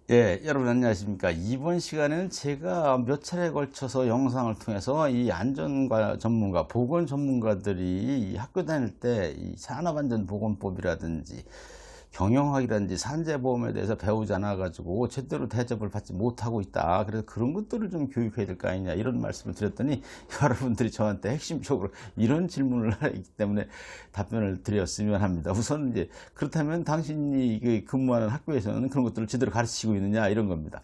예, 여러분 안녕하십니까. 이번 시간에는 제가 몇 차례에 걸쳐서 영상을 통해서 이 안전과 전문가, 보건 전문가들이 이 학교 다닐 때 이 산업안전보건법이라든지 경영학이라든지 산재보험에 대해서 배우지 않아가지고 제대로 대접을 받지 못하고 있다. 그래서 그런 것들을 좀 교육해야 될 거 아니냐 이런 말씀을 드렸더니 여러분들이 저한테 핵심적으로 이런 질문을 하기 때문에 답변을 드렸으면 합니다. 우선 이제 그렇다면 당신이 근무하는 학교에서는 그런 것들을 제대로 가르치고 있느냐 이런 겁니다.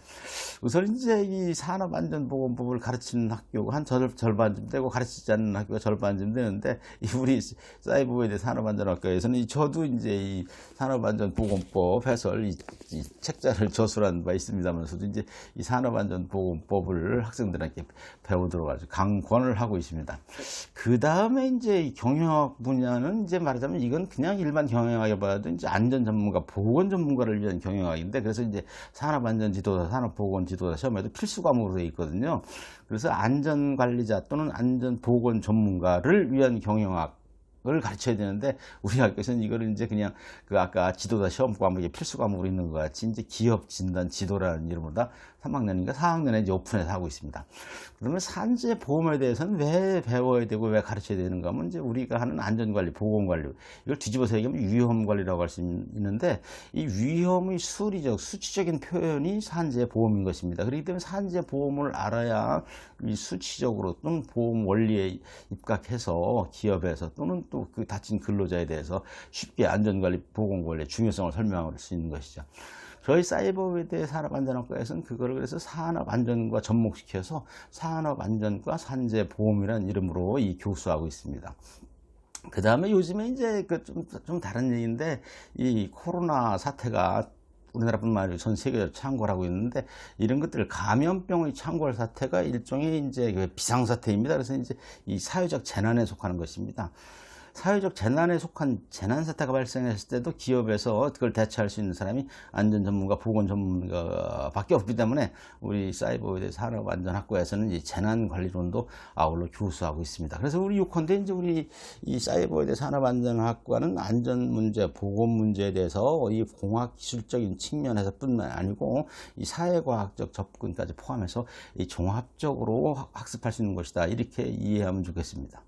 우선 이제 이 산업안전보건법을 가르치는 학교가 한 절반쯤 되고 가르치지 않는 학교가 절반쯤 되는데 우리 사이버웨드 산업안전학과에서는 저도 이제 이 산업안전보건법 해설 이 책자를 저술한 바 있습니다만서도 이제 이 산업안전보건법을 학생들에게 배우도록 아주 강권을 하고 있습니다. 그 다음에 이제 이 경영학 분야는 이제 말하자면 이건 그냥 일반 경영학에 봐도 이제 안전 전문가, 보건 전문가를 위한 경영학인데 그래서 이제 산업안전지도사, 산업보건지도사 시험에도 필수 과목으로 되어 있거든요. 그래서 안전관리자 또는 안전보건 전문가를 위한 경영학 을 가르쳐야 되는데 우리 학교에서는 이거를 이제 그냥 그 아까 지도자 시험 과목에 필수 과목으로 있는 것 같이 이제 기업 진단 지도라는 이름보다 3학년인가 4학년에 이제 오픈해서 하고 있습니다. 그러면 산재 보험에 대해서는 왜 배워야 되고 왜 가르쳐야 되는가 하면 이제 우리가 하는 안전관리, 보건관리 이걸 뒤집어서 얘기하면 위험관리라고 할 수 있는데 이 위험의 수치적인 표현이 산재 보험인 것입니다. 그렇기 때문에 산재 보험을 알아야 이 수치적으로 또는 보험 원리에 입각해서 기업에서 또는 또 그 다친 근로자에 대해서 쉽게 안전관리, 보건관리의 중요성을 설명할 수 있는 것이죠. 저희 사이버웨드 산업안전학과에서는 그거를 그래서 산업안전과 접목시켜서 산업안전과 산재보험이라는 이름으로 이 교수하고 있습니다. 그 다음에 요즘에 이제 좀 다른 얘기인데 이 코로나 사태가 우리나라뿐만 아니라 전 세계적으로 창궐 하고 있는데 이런 것들을 감염병의 창궐 사태가 일종의 이제 비상사태입니다. 그래서 이제 이 사회적 재난에 속하는 것입니다. 사회적 재난에 속한 재난사태가 발생했을 때도 기업에서 그걸 대처할 수 있는 사람이 안전 전문가, 보건 전문가밖에 없기 때문에 우리 사이버웨드 산업안전학과에서는 이 재난관리론도 아울러 교수하고 있습니다. 그래서 우리 요컨대 이제 우리 이 사이버웨드 산업안전학과는 안전 문제, 보건 문제에 대해서 이 공학기술적인 측면에서뿐만 아니고 이 사회과학적 접근까지 포함해서 이 종합적으로 학습할 수 있는 것이다. 이렇게 이해하면 좋겠습니다.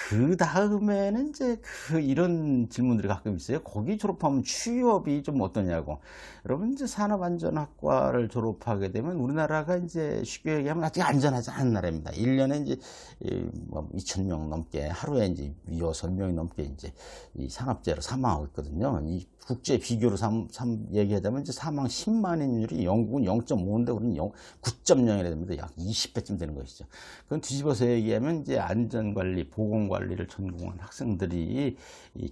그 다음에는 이제 이런 질문들이 가끔 있어요. 거기 졸업하면 취업이 좀 어떠냐고. 여러분 이제 산업안전학과를 졸업하게 되면 우리나라가 이제 쉽게 얘기하면 아직 안전하지 않은 나라입니다. 1년에 이제 2,000명 넘게 하루에 이제 6명이 넘게 이제 이 산업재해로 사망하고 있거든요. 이 국제 비교로 얘기하자면 이제 사망 10만인율이 영국은 0.5인데 우리는 9.0이라 됩니다. 약 20배쯤 되는 것이죠. 그건 뒤집어서 얘기하면 이제 안전관리, 보건관리를 전공한 학생들이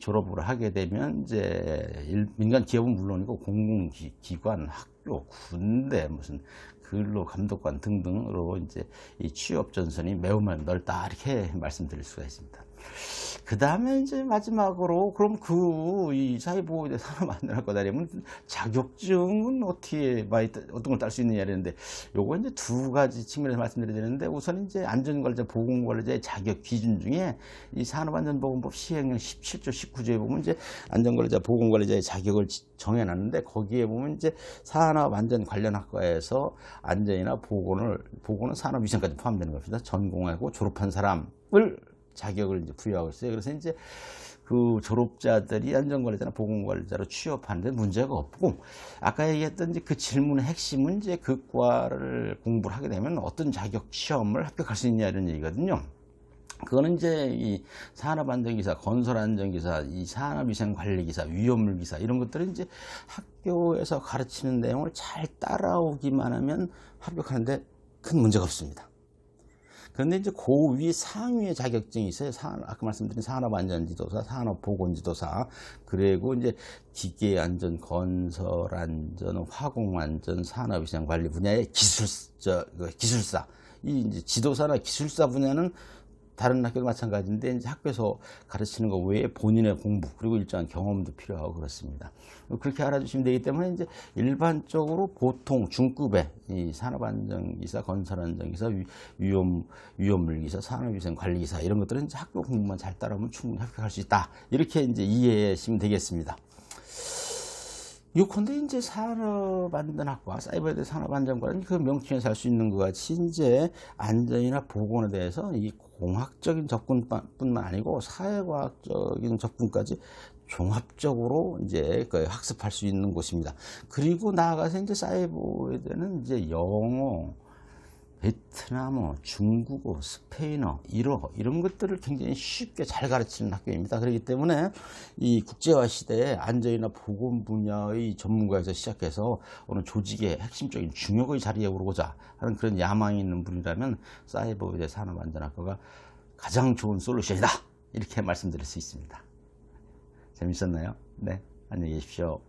졸업을 하게 되면 이제 민간 기업은 물론이고 공공기관, 학교, 군대, 무슨 근로 감독관 등등으로 이제 이 취업 전선이 매우 넓다 이렇게 말씀드릴 수가 있습니다. 그 다음에 이제 마지막으로 그럼 이 사회보호대 산업안전학과 다니면 자격증은 어떤 걸 딸 수 있느냐 이랬는데 요거 이제 두 가지 측면에서 말씀드려야 되는데 우선 이제 안전관리자, 보건관리자의 자격 기준 중에 이 산업안전보건법 시행령 17조 19조에 보면 이제 안전관리자, 보건관리자의 자격을 정해놨는데 거기에 보면 이제 산업안전 관련 학과에서 안전이나 보건은 산업위생까지 포함되는 겁니다. 전공하고 졸업한 사람을 자격을 이제 부여하고 있어요. 그래서 이제 그 졸업자들이 안전관리자나 보건관리자로 취업하는데 문제가 없고 아까 얘기했던 이제 그 질문의 핵심은 이제 그 과를 공부를 하게 되면 어떤 자격 시험을 합격할 수 있냐 이런 얘기거든요. 그거는 이제 이 산업안전기사, 건설안전기사, 이 산업위생관리기사, 위험물기사 이런 것들은 이제 학교에서 가르치는 내용을 잘 따라오기만 하면 합격하는데 큰 문제가 없습니다. 그런데 이제 그 위 상위의 자격증이 있어요. 아까 말씀드린 산업안전지도사, 산업보건지도사, 그리고 이제 기계안전, 건설안전, 화공안전, 산업위생관리 분야의 기술사. 이 이제 지도사나 기술사 분야는 다른 학교도 마찬가지인데 이제 학교에서 가르치는 것 외에 본인의 공부 그리고 일정한 경험도 필요하고 그렇습니다. 그렇게 알아주시면 되기 때문에 이제 일반적으로 보통 중급의 이 산업안전기사, 건설안전기사, 위험물기사, 산업위생관리기사 이런 것들은 이제 학교 공부만 잘 따라오면 충분히 합격할 수 있다. 이렇게 이제 이해하시면 되겠습니다. 요컨대 이제 산업안전학과, 사이버에 대해 산업안전과는 그 명칭에서 알 수 있는 것 같이 이제 안전이나 보건에 대해서 이 공학적인 접근뿐만 아니고 사회과학적인 접근까지 종합적으로 이제 그 학습할 수 있는 곳입니다. 그리고 나아가서 이제 사이버에 대한 이제 영어, 베트남어, 중국어, 스페인어, 일어 이런 것들을 굉장히 쉽게 잘 가르치는 학교입니다. 그렇기 때문에 이 국제화 시대에 안전이나 보건 분야의 전문가에서 시작해서 어느 조직의 핵심적인 중역의 자리에 오르고자 하는 그런 야망이 있는 분이라면 사이버의대 산업안전학과가 가장 좋은 솔루션이다, 이렇게 말씀드릴 수 있습니다. 재밌었나요? 네, 안녕히 계십시오.